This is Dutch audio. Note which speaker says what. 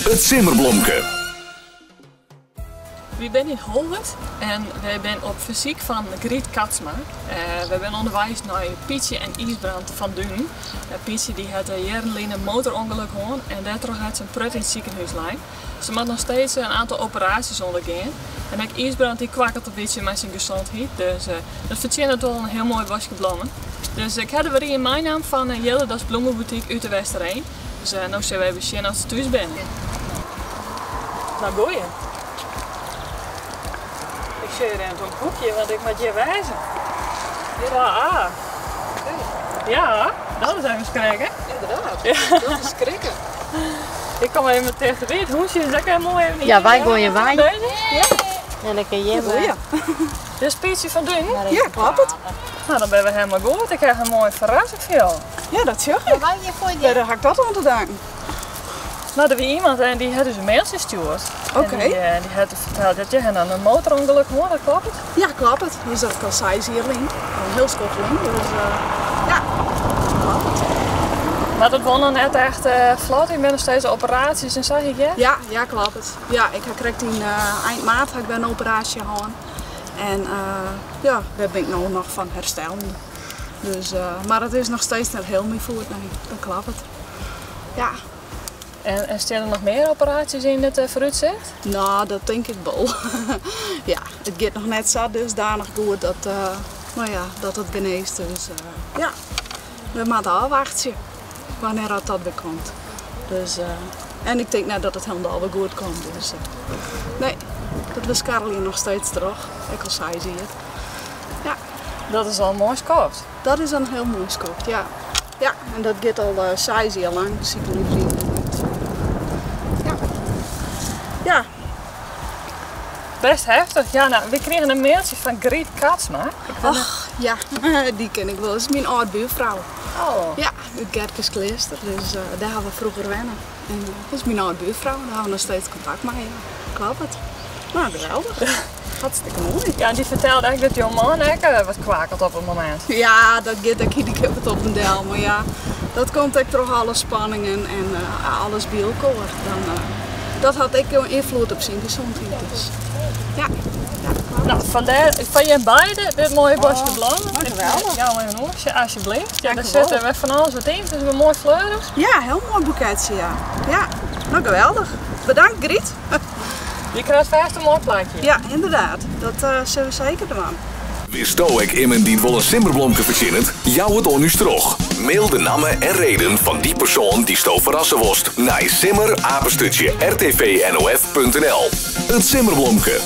Speaker 1: Het Simmerblomke.
Speaker 2: We zijn in Holwert en we zijn op fysiek van Griet Katsma. We zijn onderwijs naar Pietje en Isbrand van Dunen. Pietje die had jarenlang een motorongeluk gehad en daardoor had ze een prut in het ziekenhuis liggen. Ze moet nog steeds een aantal operaties ondergaan. En ook Isbrand die kwakkelt een beetje met zijn gezondheid. Dus dat verdient wel een heel mooi bosje bloemen. Dus ik had er weer in mijn naam van Jelle, dat is bloemenboutique uit de Westerheen. Dus nu zijn we even zien als ze thuis zijn. Nou, goeie. Ik zie er een koekje, want ik moet je wijzen. Ja, ja, dat is even schrikken.
Speaker 3: Inderdaad,
Speaker 2: Ja.
Speaker 3: dat is schrikken.
Speaker 2: Ik kom even tegen dit hoesje, dus dat kan mooi even niet.
Speaker 4: Ja, wij gooien je wijn.
Speaker 2: Ja.
Speaker 4: Ja, lekker jemmen.
Speaker 3: Oh ja,
Speaker 2: Dit is Pietje van Dun.
Speaker 3: ja, klopt het.
Speaker 2: Nou, dan ben we helemaal goed. Ik krijg een mooie verrassing voor jou.
Speaker 3: Ja, dat zeg ik.
Speaker 4: Wijn je voor je.
Speaker 3: Daar ga ik dat aan te danken.
Speaker 2: Nou, er was iemand en die had dus een mailtje gestuurd.
Speaker 3: Oké.
Speaker 2: En die had verteld dat je dan een motorongeluk had, dat klopt het?
Speaker 3: Ja, klopt het. Dus dat ik al zei hier link. Heel Schotland. Dus ja, klopt het.
Speaker 2: Maar dat was nog net echt vlot. Ik ben nog steeds operaties en zag ik je?
Speaker 3: Ja, klopt het. Ja, ik kreeg in eind maart heb ik een operatie gehad. En ja, daar ben ik nou nog van herstellen. Dus, maar het is nog steeds niet heel meer voort. Nee, dat klopt het. Ja.
Speaker 2: En staan er nog meer operaties in het vooruitzicht?
Speaker 3: Nou, dat denk ik wel. Ja, het gaat nog net zo dusdanig goed dat, nou ja, dat het geneest. Dus ja, we moeten afwachten wanneer dat weer komt. Dus, en ik denk net dat het helemaal weer goed komt. Dus, nee, dat was Caroline nog steeds terug. Ik al zei ze het. Ja.
Speaker 2: Dat is al mooi scopt.
Speaker 3: Dat is een heel mooi scoop, ja. Ja, en dat gaat al size heel lang, cycliseren. Ja. Ja.
Speaker 2: Best heftig. Ja, nou, we kregen een mailtje van Griet Katsma.
Speaker 3: Ach, ja, die ken ik wel. Dat is mijn oude buurvrouw.
Speaker 2: Oh.
Speaker 3: Ja, uit Gerkes Kleester, dus daar hebben we vroeger wennen. En dat is mijn oude buurvrouw, daar hebben we nog steeds contact mee. Ja. Klopt het. Nou, geweldig. Hartstikke mooi.
Speaker 2: Ja, die vertelde eigenlijk dat jouw man ook wat kwakelt op het moment.
Speaker 3: Ja, dat gaat ik heb het op een del, maar ja, dat komt ook door alle spanningen en alles bij elkaar. Dan, dat had ik een invloed op zijn gezondheid. Dus. Ja.
Speaker 2: Nou, van je beiden dit mooie bosje bloemen.
Speaker 3: geweldig.
Speaker 2: Ja, maar een oortje, alsjeblieft. Ja, daar
Speaker 3: Dankjewel.
Speaker 2: zitten we van alles wat in. Het is een mooi fleurig.
Speaker 3: Ja, heel mooi boeketje, ja. Ja, nou geweldig. Bedankt, Griet.
Speaker 2: Je krijgt vast een mooi plaatje.
Speaker 3: Ja, inderdaad. Dat zullen we zeker doen.
Speaker 1: Wist ik iemand die wel een Simmerblomke verzinnen? Jou het on u stroog. Mail de namen en reden van die persoon die sto verrassen worst naar simmer@rtvnof.nl. Het Simmerblomke.